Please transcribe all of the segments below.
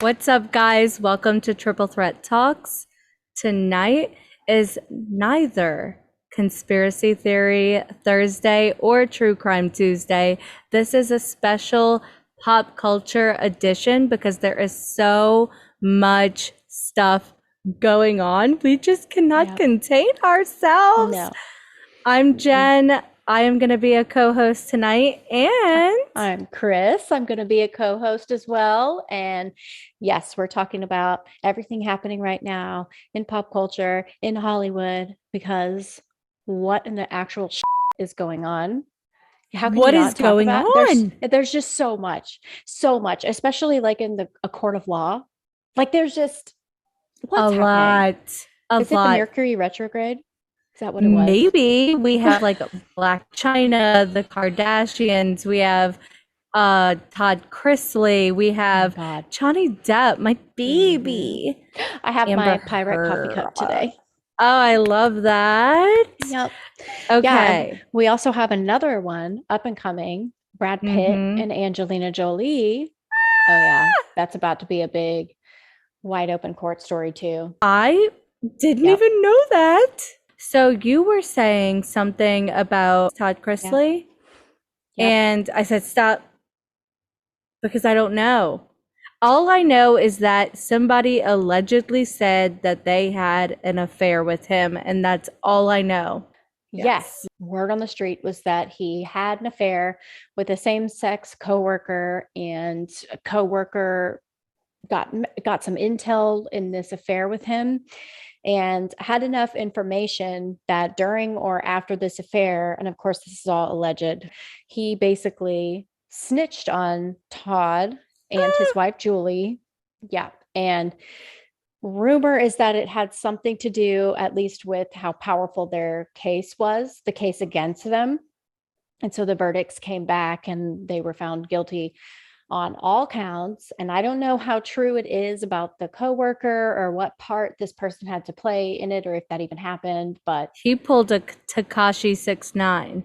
What's up, guys? Welcome to Triple Threat Talks. Tonight is neither Conspiracy Theory Thursday or True Crime Tuesday. This is a special pop culture edition because there is so much stuff going on. We just cannot contain ourselves. No. I'm Jen. I am going to be a co-host tonight, and I'm Chris. I'm going to be a co-host as well. And yes, we're talking about everything happening right now in pop culture, in Hollywood, because what in the actual is going on? How can you what is not talk going about? on? There's just so much, especially like in a court of law. Like there's just what's A happening? lot. A Is it the lot. Mercury retrograde? Is that what it was? Maybe we have like Black China, the Kardashians, we have Todd Chrisley, we Oh my have God. Johnny Depp, my Mhm. baby, I have my Amber pirate coffee Heard. cup today. Oh, I love that. Yep. Yeah, and Okay. we also have another one up and coming, Brad Pitt Mm-hmm. and Angelina Jolie. Oh yeah, that's about to be a big wide open court story too. I didn't Yep. even know that. So you were saying something about Todd Yep. Chrisley, Yep. and I said stop because I don't know. All I know is that somebody allegedly said that they had an affair with him, and that's all I know. Yes. Word on the street was that he had an affair with a same-sex coworker, and a coworker got some intel in this affair with him and had enough information that during or after this affair, and of course this is all alleged, he basically snitched on Todd and his wife Julie. Yeah. And rumor is that it had something to do at least with how powerful their case was, the case against them. And so the verdicts came back and they were found guilty on all counts. And I don't know how true it is about the coworker or what part this person had to play in it or if that even happened. But He pulled a Takashi 69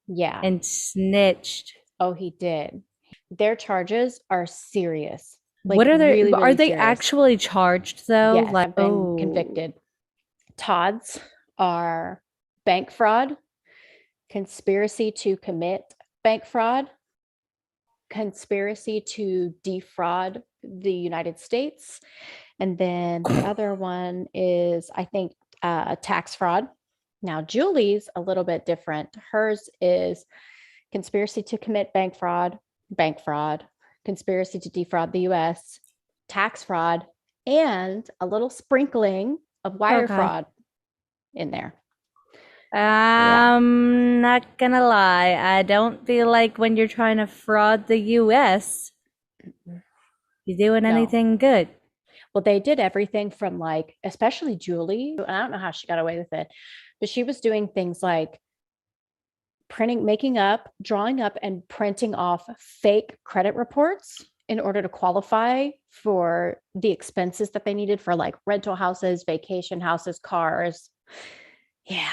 yeah. and snitched. Oh, he did. Their charges are serious, like What are they? really, Are really they serious. actually charged though? Yes, Like, have been oh, convicted. Todd's are bank fraud, conspiracy to commit bank fraud, conspiracy to defraud the United States. And then the other one is, I think, tax fraud. Now, Julie's a little bit different. Hers is conspiracy to commit bank fraud, conspiracy to defraud the US, tax fraud, and a little sprinkling of wire okay. fraud in there. Yeah. I'm not gonna lie. I don't feel like when you're trying to fraud the US, you're doing No. anything good. Well, they did everything from like, especially Julie, and I don't know how she got away with it, but she was doing things like making up, drawing up, and printing off fake credit reports in order to qualify for the expenses that they needed for like rental houses, vacation houses, cars. Yeah.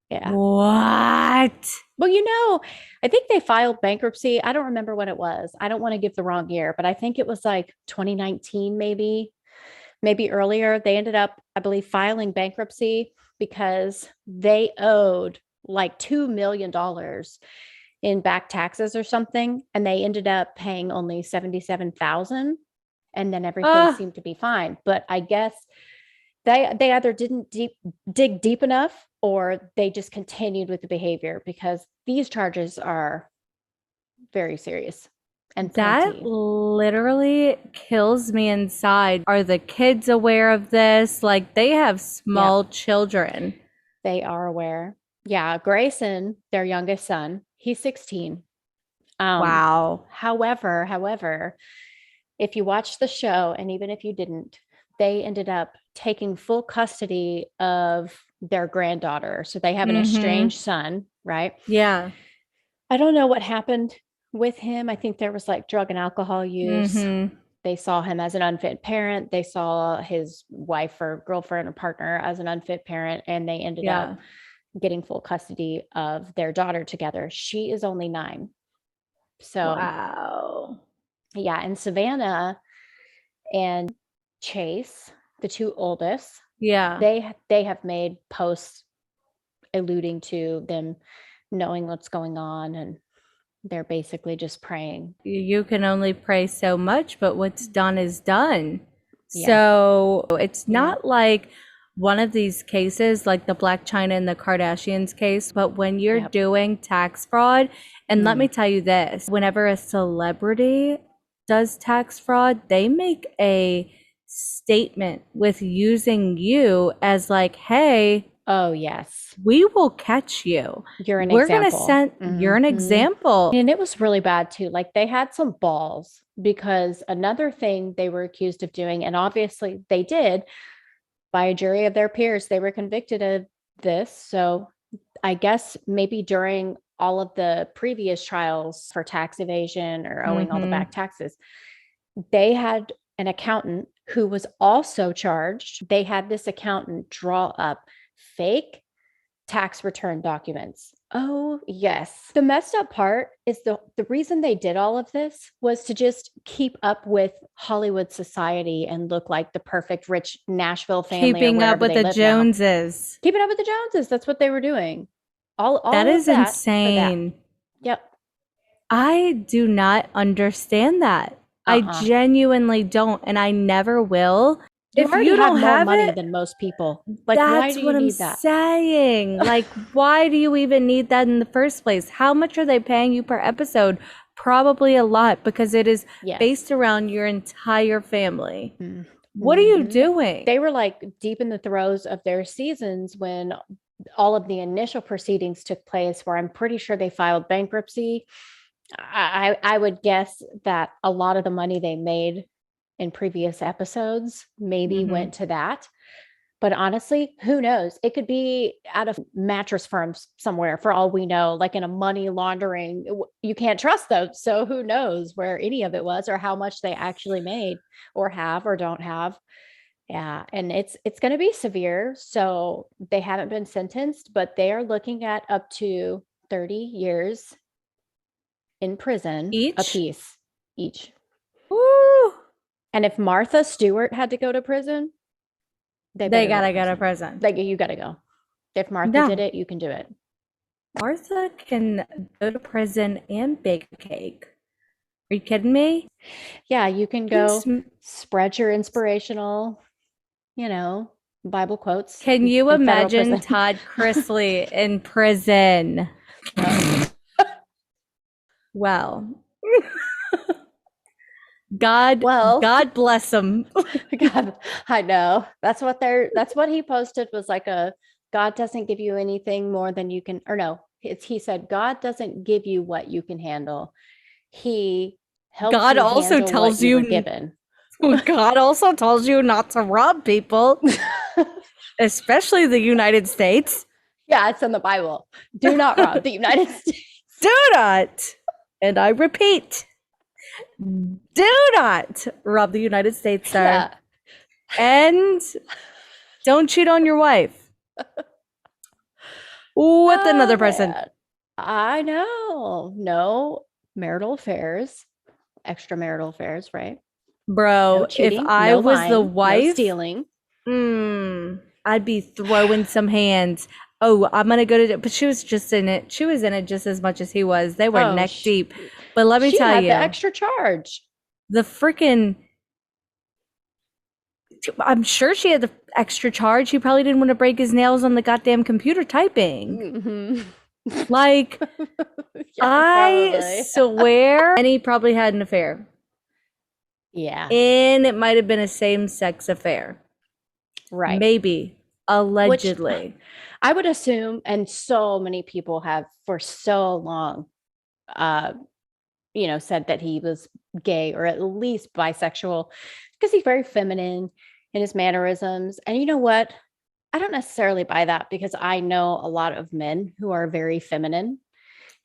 Yeah. What? Well, I think they filed bankruptcy. I don't remember when it was. I don't want to give the wrong year, but I think it was like 2019, maybe earlier. They ended up, I believe, filing bankruptcy because they owed like $2 million in back taxes or something. And they ended up paying only 77,000. And then everything Ah, seemed to be fine. But I guess they either didn't dig deep enough or they just continued with the behavior because these charges are very serious and that plenty. literally kills me inside. Are the kids aware of this? Like they have Yep, small children. they are aware. Yeah, Grayson, their youngest son, he's 16. Wow. However, if you watch the show, and even if you didn't, they ended up taking full custody of their granddaughter. So they have an Mm-hmm. estranged son, right? Yeah. I don't know what happened with him. I think there was like drug and alcohol use. Mm-hmm. They saw him as an unfit parent. They saw his wife or girlfriend or partner as an unfit parent, and they ended up Yeah. getting full custody of their daughter together. She is only 9. So, Wow. yeah. And Savannah, And Chase, the two oldest, Yeah. they have made posts alluding to them knowing what's going on, and they're basically just praying. You can only pray so much, but what's done is done. Yeah. So it's Yeah. not like one of these cases, like the Black China and the Kardashians case, but when you're Yep. doing tax fraud, and let me Mm. tell you this, whenever a celebrity does tax fraud, they make a statement with using you as like, hey, Oh, yes. we will catch you. You're an We're gonna example. you're an Mhm. example. And it was really bad too. Like they had some balls, because another thing they were accused of doing, and obviously they did by a jury of their peers, they were convicted of this. So I guess maybe during all of the previous trials for tax evasion or owing all the back taxes, they had an accountant who was also charged. They had this accountant draw up fake tax return documents. Oh, yes. The messed up part is the reason they did all of this was to just keep up with Hollywood society and look like the perfect rich Nashville family or Keeping up wherever with they the live now. Joneses. Keeping up with the Joneses. That's what they were doing. All That of is that for that. insane. Yep. I do not understand that. I genuinely don't, and I never will. You If already you have don't more have money it, than most people. Like, why that's do what you I'm need that? saying. Like, why do you even need that in the first place? How much are they paying you per episode? Probably a lot, because it is Yes. based around your entire family. Mm. What are you doing? They were like deep in the throes of their seasons when all of the initial proceedings took place, where I'm pretty sure they filed bankruptcy. I would guess that a lot of the money they made in previous episodes maybe went to that. But honestly, who knows? It could be out of mattress firms somewhere, for all we know, like in a money laundering. You can't trust those. So who knows where any of it was, or how much they actually made or have or don't have. Yeah, and it's going to be severe. So they haven't been sentenced, but they are looking at up to 30 years in prison Each? apiece each. Woo! And if Martha Stewart had to go to prison, They better gotta to get a prison. present. Like, you got to go. If Martha No. did it, you can do it. Martha can go to prison and bake a cake. Are you kidding me? Yeah, you can go spread your inspirational, Bible quotes. Can you in federal imagine prison. Todd Chrisley in prison? Well, God bless him. God, I know. That's what he posted, was like a God doesn't give you anything more than you can, or no, he said, God doesn't give you what you can handle. He helps God you also handle tells what you were you given. God also tells you not to rob people, especially the United States. Yeah, it's in the Bible. Do not rob the United States. Do not. And I repeat, do not rob the United States, sir. Yeah. And don't cheat on your wife with another person. Man. I know. No marital affairs, extramarital affairs, right? Bro, No cheating, if I no was lying, the wife, no stealing. I'd be throwing some hands. Oh, I'm gonna go to, but she was just in it. She was in it just as much as he was. They were neck deep. But let me tell she had you, the extra charge. the freaking, I'm sure she had the extra charge. He probably didn't want to break his nails on the goddamn computer typing. Like, Yeah, I swear, and he probably had an affair. Yeah. And it might have been a same-sex affair. Right. Maybe. Allegedly. Which I would assume, and so many people have for so long, said that he was gay or at least bisexual, because he's very feminine in his mannerisms. And you know what? I don't necessarily buy that, because I know a lot of men who are very feminine,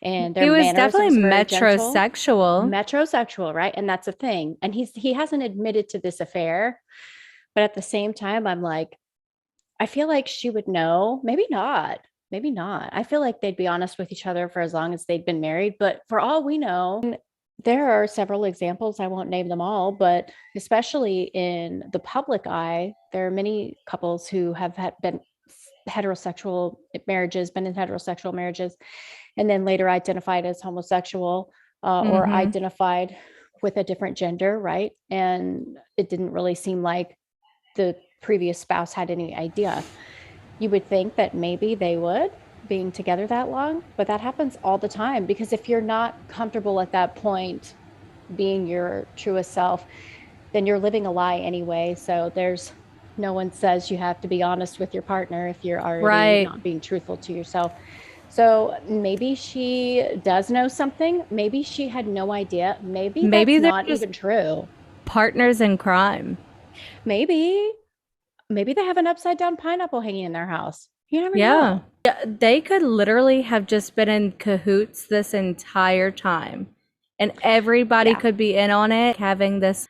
and their he was definitely metrosexual. Metrosexual, right? And that's a thing. And he hasn't admitted to this affair, but at the same time, I'm like, I feel like she would know. Maybe not. I feel like they'd be honest with each other for as long as they'd been married. But for all we know, There are several examples. I won't name them all, but especially in the public eye, there are many couples who have been heterosexual marriages, been in heterosexual marriages, and then later identified as homosexual or Mm-hmm. identified with a different gender, right? And it didn't really seem like the previous spouse had any idea. You would think that maybe they would, being together that long, but that happens all the time because if you're not comfortable at that point being your truest self, then you're living a lie anyway. So there's no one says you have to be honest with your partner if you're already Right. not being truthful to yourself. So maybe she does know something. Maybe she had no idea. Maybe that's Maybe they're not just even true. partners in crime. Maybe, maybe they have an upside down pineapple hanging in their house. You never Yeah. know. Yeah, they could literally have just been in cahoots this entire time. And everybody Yeah. could be in on it, having this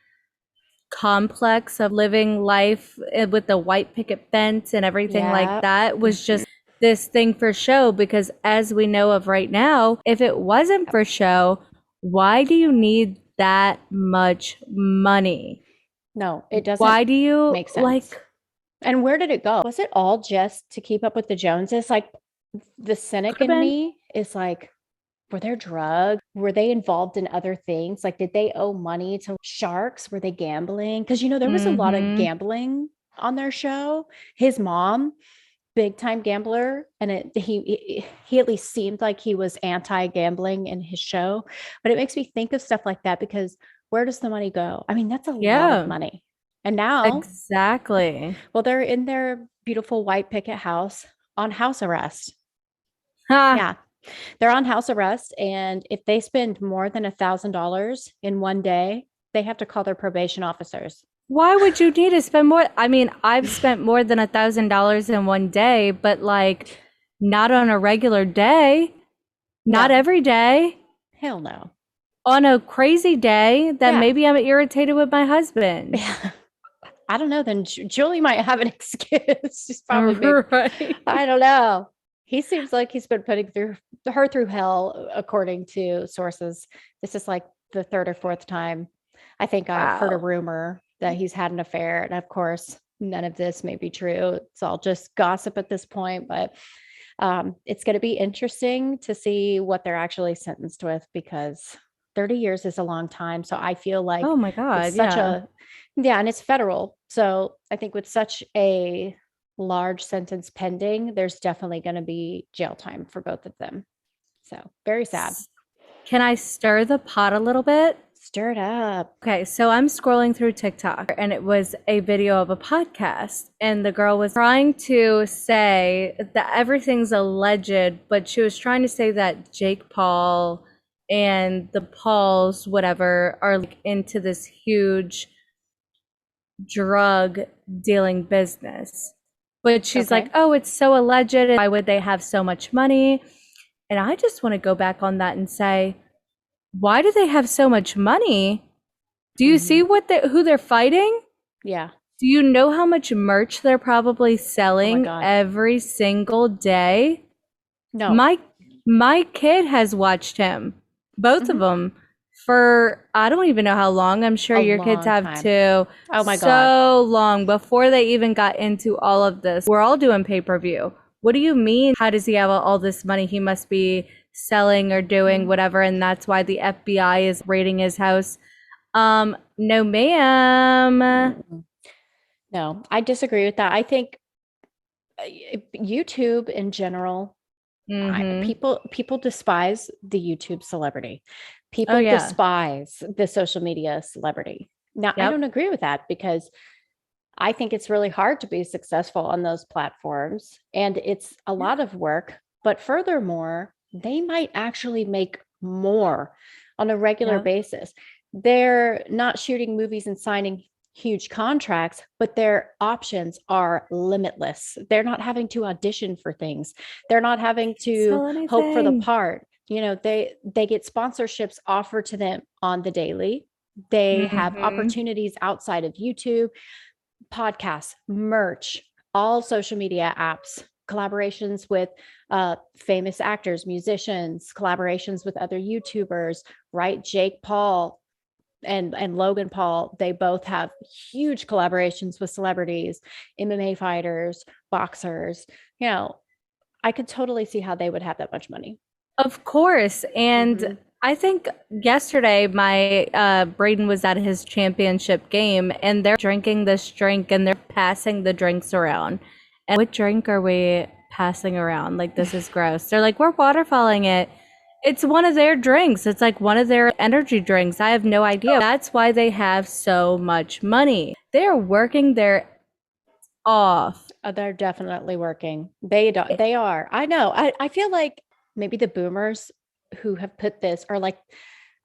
complex of living life with the white picket fence and everything like Yeah. that was Mhm. just this thing for show. Because as we know of right now, if it wasn't for show, why do you need that much money? No, it doesn't Why do you make sense. like And where did it go? Was it all just to keep up with the Joneses? Like the cynic could have in been? me is like, were there drugs? Were they involved in other things? Like, did they owe money to sharks? Were they gambling? Because, there was a lot of Mm-hmm. gambling on their show. His mom, big time gambler. And he at least seemed like he was anti gambling in his show. But it makes me think of stuff like that because where does the money go? I mean, that's a lot of Yeah, money. And now, exactly. well, they're in their beautiful white picket house on house arrest. Ha. Yeah, they're on house arrest. And if they spend more than $1,000 in one day, they have to call their probation officers. Why would you need to spend more? I mean, I've spent more than $1,000 in one day, but like not on a regular day, not No, every day. hell no. On a crazy day, then Yeah. maybe I'm irritated with my husband. Yeah. I don't know. Then Julie might have an excuse. She's probably maybe, Right. I don't know. He seems like he's been putting her through hell, according to sources. This is like the third or fourth time. I think I've heard a Wow. rumor that he's had an affair. And of course, none of this may be true. It's all just gossip at this point. But it's going to be interesting to see what they're actually sentenced with because 30 years is a long time. So I feel like Oh my with God. such Yeah. a, yeah, and it's federal. So I think with such a large sentence pending, there's definitely going to be jail time for both of them. So very sad. Can I stir the pot a little bit? Stir it up. Okay, so I'm scrolling through TikTok and it was a video of a podcast, and the girl was trying to say that everything's alleged, but she was trying to say that Jake Paul and the Pauls, whatever, are like into this huge drug dealing business. But she's like, Okay. oh, it's so alleged. Why would they have so much money? And I just want to go back on that and say, why do they have so much money? Do you see Mhm. who they're fighting? Yeah. Do you know how much merch they're probably Oh my selling God. every single day? No. My my kid has watched him, both of Mhm. them, for I don't even know how long. I'm sure A your kids long have time. too. Oh my God. So long before they even got into all of this. We're all doing pay-per-view. What do you mean? How does he have all this money? He must be selling or doing Mhm. whatever, and that's why the FBI is raiding his house. No, ma'am. Mm-mm. No, I disagree with that. I think YouTube in general, Mm-hmm. people despise the YouTube celebrity. Oh People yeah. despise the social media celebrity. Now, I don't Yep. agree with that because I think it's really hard to be successful on those platforms and it's a Yeah. lot of work. But furthermore, they might actually make more on a regular Yep. basis. They're not shooting movies and signing huge contracts, but their options are limitless. They're not having to audition for things. They're not having to Sell hope for the anything. part. They get sponsorships offered to them on the daily. They have Mm-hmm. opportunities outside of YouTube, podcasts, merch, all social media apps. collaborations with famous actors, musicians, collaborations with other YouTubers, right? Jake Paul and Logan Paul, they both have huge collaborations with celebrities, MMA fighters, boxers. You know, I could totally see how they would have that much money. Of course. And Mhm. I think yesterday my Braden was at his championship game and they're drinking this drink and they're passing the drinks around. And what drink are we passing around? Like, this is gross. They're like, we're waterfalling it. It's one of their drinks. It's like one of their energy drinks. I have no idea. That's why they have so much money. They're working their off. They're definitely working. They don't, they are. I know. I feel like maybe the boomers who have put this are like,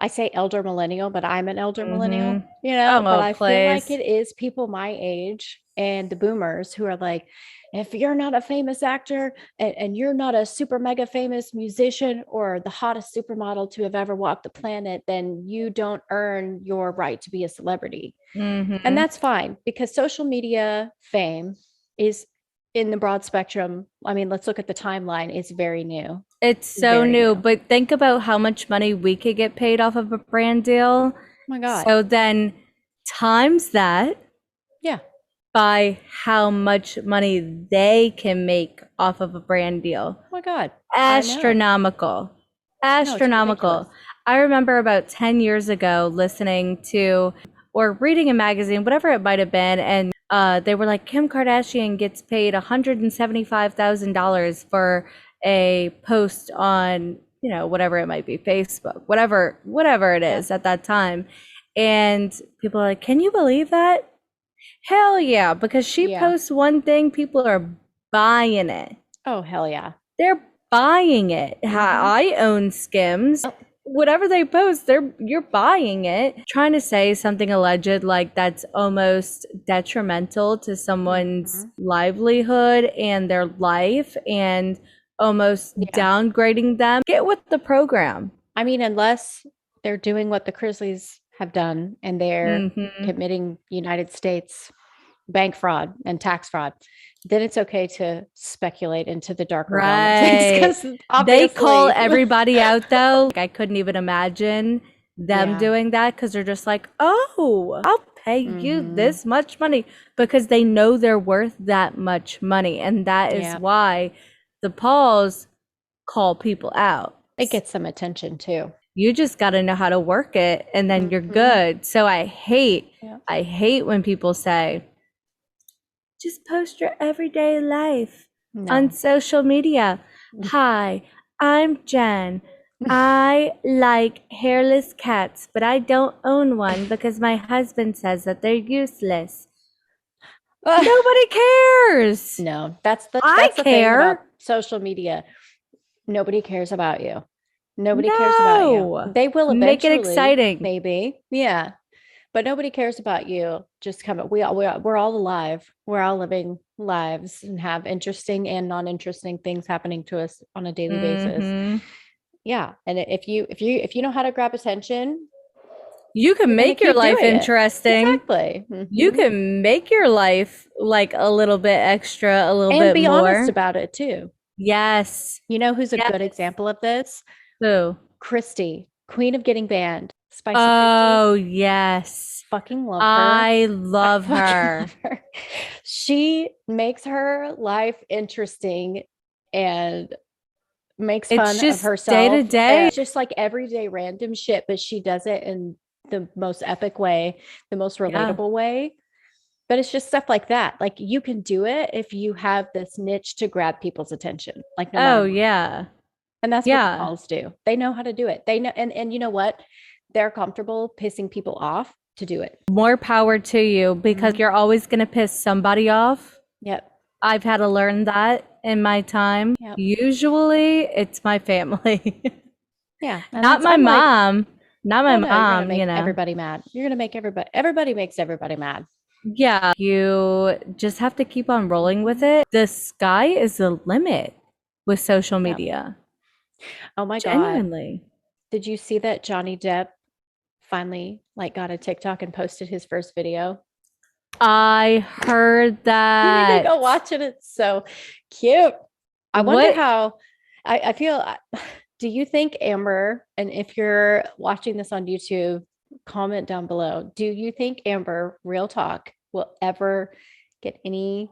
I say elder millennial, but I'm an elder millennial, Mm-hmm. you know, but Oh, I feel like please. it is people my age and the boomers who are like, if you're not a famous actor and you're not a super mega famous musician or the hottest supermodel to have ever walked the planet, then you don't earn your right to be a celebrity. And Mm-hmm. that's fine because social media fame is in the broad spectrum. I mean, let's look at the timeline. It's very new. It's so Very new, new. but think about how much money we could get paid off of a brand deal. Oh my God. So then times that Yeah. by how much money they can make off of a brand deal. Oh my God. I know. Astronomical. No, it's ridiculous. Astronomical. I remember about 10 years ago listening to or reading a magazine, whatever it might have been, and they were like, Kim Kardashian gets paid $175,000 for a post on, you know, whatever it might be, Facebook, whatever it Yeah. is at that time. And people are like, can you believe that? Hell yeah, because she Yeah. posts one thing, people are buying it. Oh, hell yeah. They're buying it. Mhm. I own Skims. Oh. Whatever they post, you're buying it. Trying to say something alleged like that's almost detrimental to someone's Mhm. livelihood and their life and almost Yeah. downgrading them. Get with the program. I mean, unless they're doing what the Chrisleys have done and they're Hmm. committing United States bank fraud and tax fraud, then it's okay to speculate into the darker realm of things Right. because They call obviously, everybody out though. Like, I couldn't even imagine them yeah. doing that because they're just like, oh, I'll pay you Mhm. this much money because they know they're worth that much money. And that is Yeah. why the Pauls call people out. It gets some attention too. You just got to know how to work it and then you're Mhm. good. So Yeah. I hate when people say, just post your everyday life on No. social media. Hi, I'm Jen. I like hairless cats, but I don't own one because my husband says that they're useless. Nobody cares. No, I that's the thing about care. social media. Nobody cares about you. Nobody cares about you. No. They will Make it eventually, exciting. maybe. Yeah. But nobody cares about you. Just come we're all alive. We're all living lives and have interesting and non-interesting things happening to us on a daily basis. Hmm. Yeah. And if you know how to grab attention, You can you're gonna make your keep life doing it. interesting. Exactly. You Mhm. can make your life like a little bit extra, a little And bit be honest more. about it too. Yes. You know who's a Yes. good example of this? Who? Christy, queen of getting banned. Spicy Christy. Oh, yes. Fucking love her. I I love fucking her. love her. She makes her life interesting and makes It's fun of just day to herself. day. And just like everyday random shit, but she does it in the most epic way, the most Yeah. relatable way. But it's just stuff like that. Like you can do it if you have this niche to grab people's attention, like no matter Oh, what. yeah. And that's what the Yeah. Pauls do. They know how to do it. They know, and you know what? They're comfortable pissing people off to do it. More power to you because Mhm. you're always going to piss somebody off. Yep. I've had to learn that in my time. Yep. Usually it's my family, Yeah. And not that's, my I'm like, mom. Not my well, no, you're going to mom, you make know. everybody mad. You're going to make everybody makes everybody mad. Yeah, you just have to keep on rolling with Mhm. it. The sky is the limit with social Yep. media. Oh my God. Genuinely. Did you see that Johnny Depp finally like got a TikTok and posted his first video? I heard You need to that. go watch it. It's so cute. I wonder What? how I feel. Do you think Amber, and if you're watching this on YouTube, comment down below. Do you think Amber, real talk, will ever get any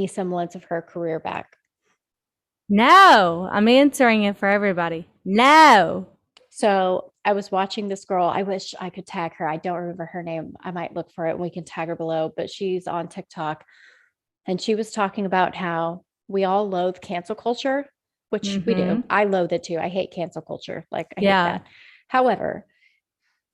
semblance of her career back? No, I'm answering it for everybody. No. So I was watching this girl. I wish I could tag her. I don't remember her name. I might look for it and we can tag her below, but she's on TikTok and she was talking about how we all loathe cancel culture, which we do. Mm-hmm. I loathe it too. I hate cancel culture. Like, I hate Yeah. that. However,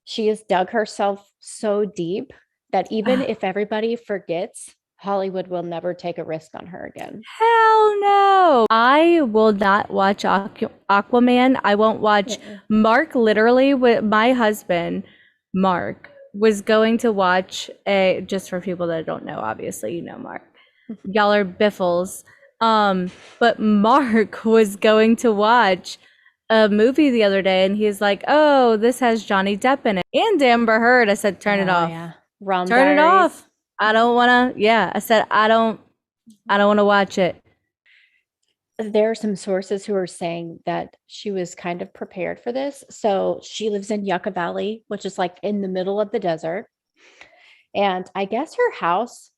she has dug herself so deep that even if everybody forgets, Hollywood will never take a risk on her again. Hell no. I will not watch Aquaman. I won't watch Mm-mm. Mark. Literally, with my husband, Mark, was going to watch a, just for people that don't know, obviously, you know, Mark. Y'all are biffles. But Mark was going to watch a movie the other day and he's like, oh, this has Johnny Depp in it. And Amber Heard. I said, turn it Oh off. yeah. Rum Turn it Diaries. off. I don't wanna, yeah. I said, I don't wanna watch it. There are some sources who are saying that she was kind of prepared for this. So she lives in Yucca Valley, which is like in the middle of the desert. And I guess her house,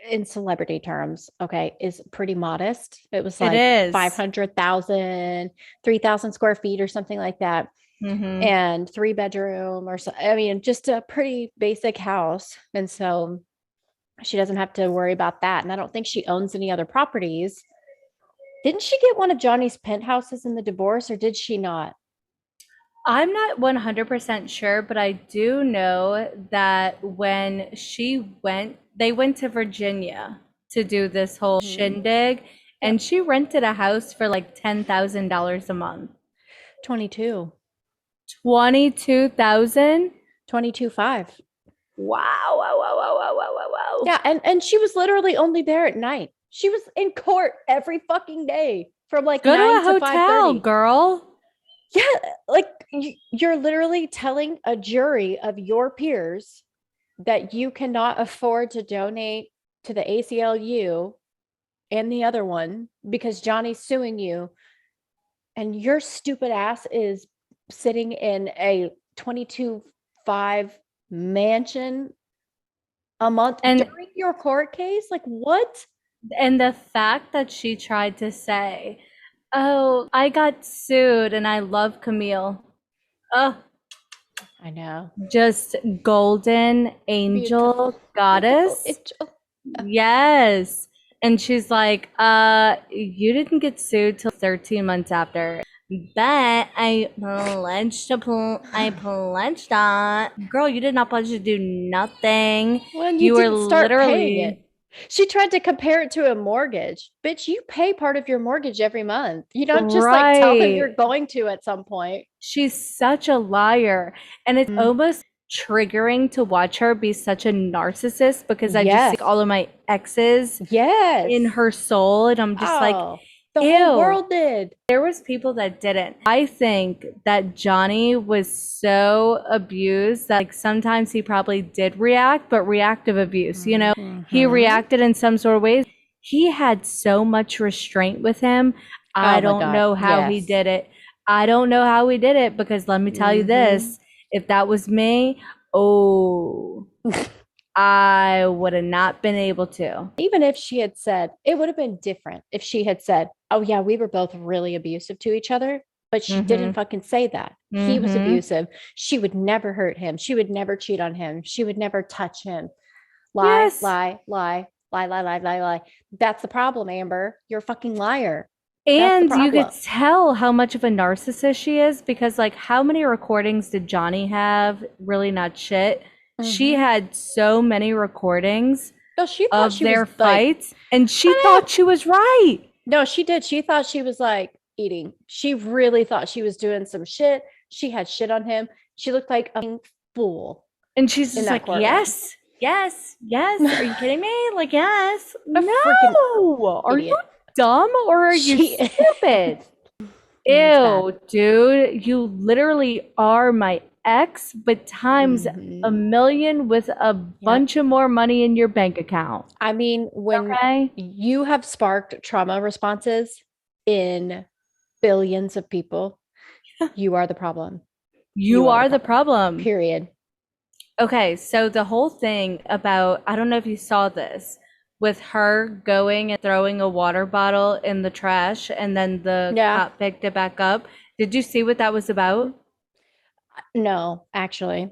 in celebrity terms, okay, is pretty modest. It was It like is. 500,000, 3,000 square feet or something like that. Mm-hmm. And 3 bedroom or so. I mean, just a pretty basic house. And so she doesn't have to worry about that. And I don't think she owns any other properties. Didn't she get one of Johnny's penthouses in the divorce, or did she not? I'm not 100% sure, but I do know that when they went to Virginia to do this whole Mhm. shindig, and Yep. she rented a house for like $10,000 a month. 22. 22,000? 22.5. Wow, wow, wow, wow, wow, wow, wow, wow. Yeah, and she was literally only there at night. She was in court every fucking day from like Go to 9 a to hotel, 5:30. girl. Yeah, like you're literally telling a jury of your peers that you cannot afford to donate to the ACLU and the other one because Johnny's suing you, and your stupid ass is sitting in a 22.5 mansion a month And during your court case. Like, what? and the fact that she tried to say, "Oh, I got sued and I love Camille." Oh, I know. just golden Beautiful, angel beautiful goddess. angel. Yes. And she's like, you didn't get sued till 13 months after. But I pledged that. Girl, you did not pledge to do nothing. When you You were didn't start paying it. literally She tried to compare it to a mortgage. Bitch, you pay part of your mortgage every month. You don't just like tell them you're right. going to at some point. She's such a liar. And it's Mm, almost triggering to watch her be such a narcissist because I just see yes. all of my exes in Yes. her soul and I'm just like, Oh, the whole ew. world did. There was people that didn't. I think that Johnny was so abused that like sometimes he probably did react, but reactive abuse, you know, he Mm-hmm. reacted in some sort of ways. He had so much restraint with him. I Oh my don't God. know how he Yes. did it. I don't know how he did it because let me tell you Mm-hmm. this, if that was me, oh, I would have not been able to. Even if she had said, it would have been different if she had said, oh, yeah, we were both really abusive to each other. But she didn't Mhm. fucking say that. He was Mhm. abusive. She would never hurt him. She would never cheat on him. She would never touch him. Lie, Yes. lie, lie, lie, lie, lie, lie, lie. That's the problem, Amber. You're a fucking liar. That's the And you could problem. tell how much of a narcissist she is because, like, how many recordings did Johnny have? Really, not shit. She Mm-hmm. had so many recordings No, she thought of she was their like, fights, and she I thought she was right. no, she did. She thought she was like eating. She really thought she was doing some shit. She had shit on him. She looked like a fool And she's in just that like, courtroom. yes, yes, yes. Are you kidding me? Like, yes. A freaking No. Are you idiot. dumb or are you She stupid? it's bad. Ew, dude, you literally are my X, but times a Mhm. million with a Yep. bunch of more money in your bank account. I mean, when Okay? you have sparked trauma responses in billions of people, you are the problem. You You are the are the problem. problem. Period. Okay, so the whole thing about, I don't know if you saw this, with her going and throwing a water bottle in the trash and then the Yeah. cop picked it back up. Did you see what that was about? No, actually.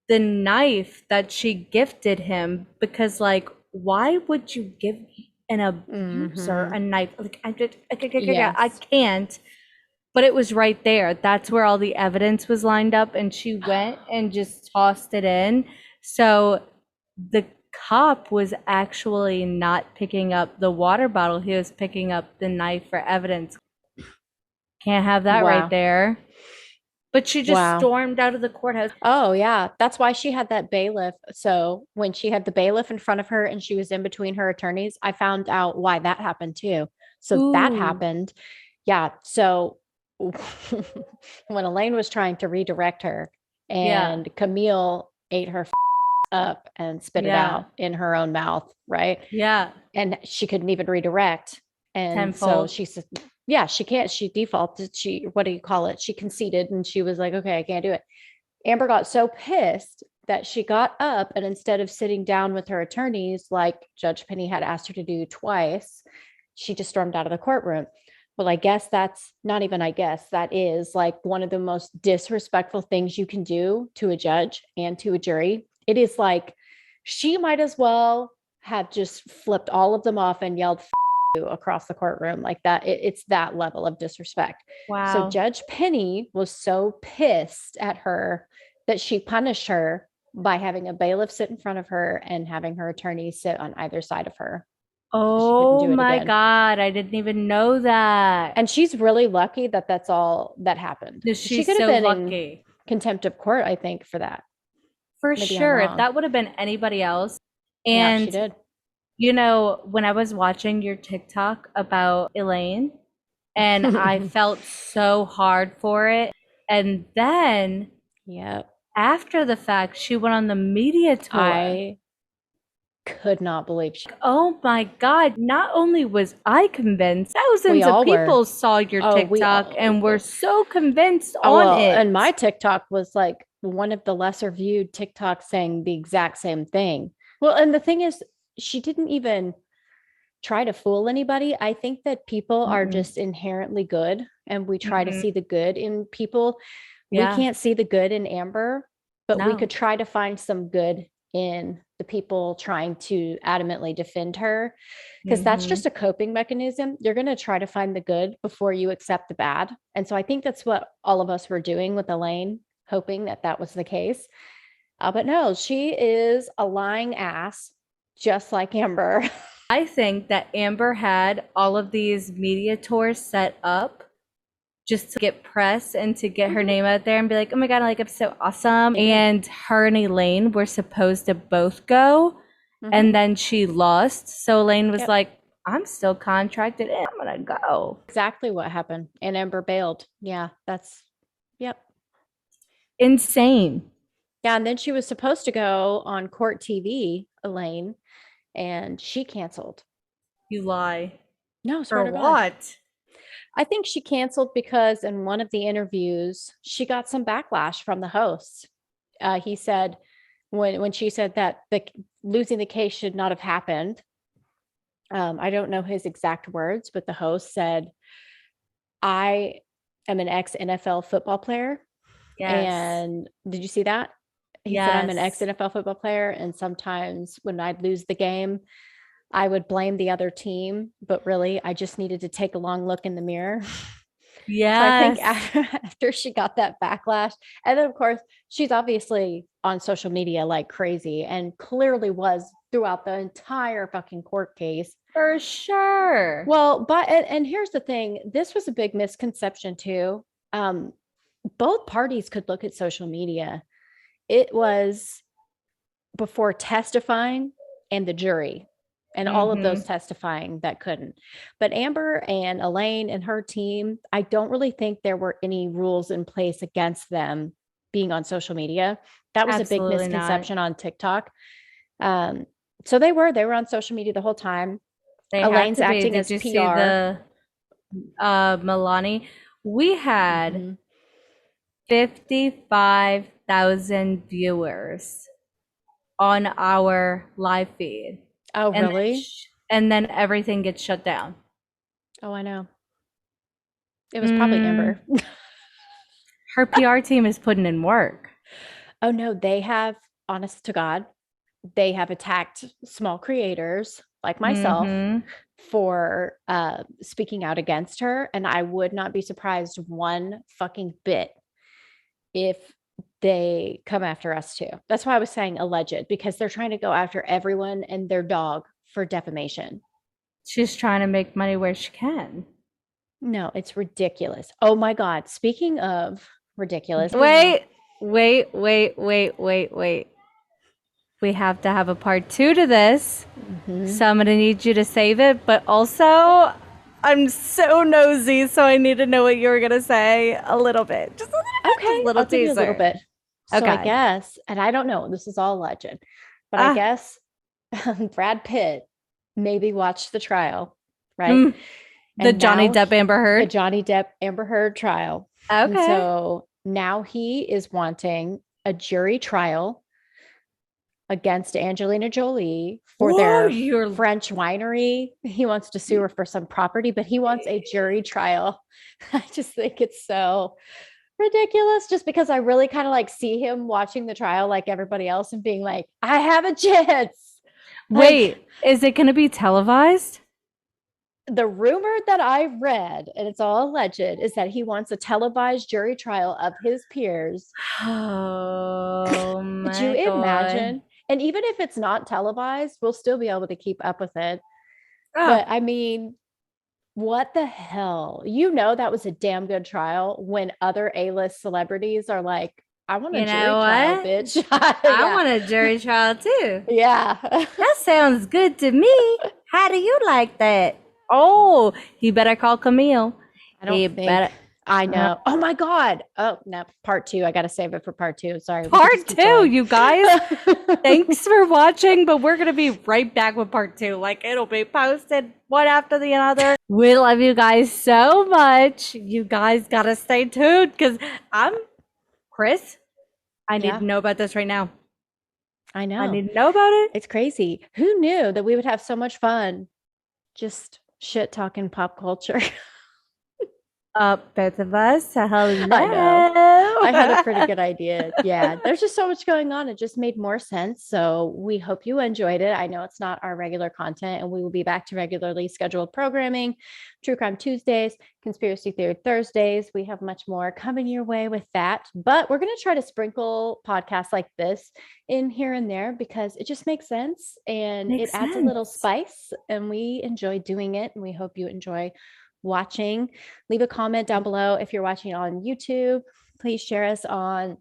The knife that she gifted him, because like, why would you give an abuser Hmm. a knife? Like, I Yes. can't. But it was right there. That's where all the evidence was lined up, and she went and just tossed it in. So the cop was actually not picking up the water bottle, he was picking up the knife for evidence. Can't have that right Wow. there. But she just Wow. stormed out of the courthouse. Oh, yeah. That's why she had that bailiff. So when she had the bailiff in front of her and she was in between her attorneys, I found out why that happened too. So that Ooh, happened. Yeah. So when Elaine was trying to redirect her yeah, and Camille ate her up and spit it yeah, out in her own mouth, right? yeah, And she couldn't even redirect. And so tenfold. she said, yeah, she can't. She defaulted. What do you call it? She conceded and she was like, okay, I can't do it. Amber got so pissed that she got up and instead of sitting down with her attorneys, like Judge Penny had asked her to do twice, she just stormed out of the courtroom. Well, I guess that's not even, I guess that is like one of the most disrespectful things you can do to a judge and to a jury. It is like she might as well have just flipped all of them off and yelled you across the courtroom like that. It's that level of disrespect. So Wow. Judge Penny was so pissed at her that she punished her by having a bailiff sit in front of her and having her attorney sit on either side of her. So she couldn't Oh do it my again. God, I didn't even know that. And she's really lucky that that's all that happened. She She's could have so been in lucky. contempt of court, I think, for that. For Maybe I'm sure. If wrong. that would have been anybody else. Yeah, she And, did. when I was watching your TikTok about Elaine, and I felt so hard for it. And then Yep. after the fact, she went on the media tour. I could not believe she. Oh my God. Not only was I convinced, We thousands of all were. people saw your Oh, we TikTok and were all. so convinced Oh, on well, it. and my TikTok was like one of the lesser viewed TikToks saying the exact same thing. Well, and the thing is, she didn't even try to fool anybody. I think that people are Mm-mm. just inherently good and we try to Mm-mm. see the good in people. We Yeah. can't see the good in Amber, but we No. could try to find some good in the people trying to adamantly defend her because that's Mm-hmm. just a coping mechanism. You're going to try to find the good before you accept the bad. And so I think that's what all of us were doing with Elaine, hoping that that was the case. But no, she is a lying ass, just like Amber. I think that Amber had all of these media tours set up just to get press and to get her Mhm. name out there and be like, oh my God, like I'm so awesome. She did. And her and Elaine were supposed to both go, Mhm. and then she lost. So Elaine was Yep. like, I'm still contracted in. I'm gonna go. Exactly what happened. And Amber bailed. Yeah, that's, yep. Insane. Yeah. And then she was supposed to go on court TV, Elaine, and she canceled. You lie. No, swear For to God. what? I think she canceled because in one of the interviews, she got some backlash from the host. He said, when she said that the losing the case should not have happened. I don't know his exact words, but the host said, I am an ex NFL football player. Yes. And did you see that? He said, I'm an ex Yes. NFL football player. And sometimes when I'd lose the game, I would blame the other team. But really, I just needed to take a long look in the mirror. So I think Yes. after she got that backlash, and then of course, she's obviously on social media like crazy and clearly was throughout the entire fucking court case. For sure. Well, but and here's the thing, this was a big misconception too. Um, both parties could look at social media. It was before testifying and the jury and all of those Mm-hmm. testifying that couldn't. But Amber and Elaine and her team, I don't really think there were any rules in place against them being on social media. That was a big Absolutely not. misconception on TikTok. So they were on social media the whole time. They had Elaine's to be. acting Did as you see PR. the Milani? We had Mhm. 55,000 viewers on our live feed. Oh, And really? and then everything gets shut down. Oh, I know. It was probably Amber. Her PR team is putting in work. Oh, no, they have, honest to God, they have attacked small creators like myself for speaking out against her. And I would not be surprised one fucking bit if they come after us too. That's why I was saying alleged, because they're trying to go after everyone and their dog for defamation. She's trying to make money where she can. No, it's ridiculous. Oh my God. Speaking of ridiculous. Wait. We have to have a part 2 to this. So I'm going to need you to save it. But also, I'm so nosy, so I need to know what you were going to say a little bit. Just a little bit. Okay, Just a little I'll give you a little teaser. bit. So I Okay. guess, and I don't know, this is all legend, but I guess Brad Pitt maybe watched the trial, right? The And Johnny now Depp Amber the Heard. Johnny Depp Amber Heard trial. And Okay. so now he is wanting a jury trial against Angelina Jolie for their French winery. He wants to sue her for some property, but he wants a jury trial. I just think it's so ridiculous, just because I really kind of like see him watching the trial like everybody else and being like, I have a chance. Wait, Like, is it going to be televised? the rumor that I read, and it's all alleged, is that he wants a televised jury trial of his peers. Oh Could you my imagine? God. And even if it's not televised, we'll still be able to keep up with it. Oh, But I mean, what the hell? You know, that was a damn good trial when other A-list celebrities are like, I want a you jury know trial, what? bitch. I want a jury trial too. Yeah. That sounds good to me. How do you like that? Oh, you better call Camille. I don't think I know. Oh my God. Oh, no. Part 2. I got to save it for part 2. Sorry. Part 2, you guys. Thanks for watching, but we're going to be right back with part 2. Like, it'll be posted one after the other. We love you guys so much. You guys got to stay tuned because Chris, I need to know about this right now. I know. I need to know about it. It's crazy. Who knew that we would have so much fun just shit talking pop culture? Both of us. Hello. I know. I had a pretty good idea. Yeah. There's just so much going on. It just made more sense. So we hope you enjoyed it. I know it's not our regular content, and we will be back to regularly scheduled programming, True Crime Tuesdays, Conspiracy Theory Thursdays. We have much more coming your way with that. But we're going to try to sprinkle podcasts like this in here and there because it just makes sense and it adds a little spice, and we enjoy doing it. And we hope you enjoy watching. Leave a comment down below if you're watching on YouTube. Please share us on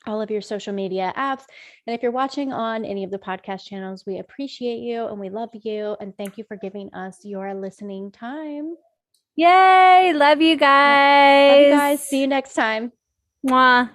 all of your social media apps. And if you're watching on any of the podcast channels, we appreciate you and we love you. And thank you for giving us your listening time. Yay! Love you guys. Love you guys. See you next time. Mwah.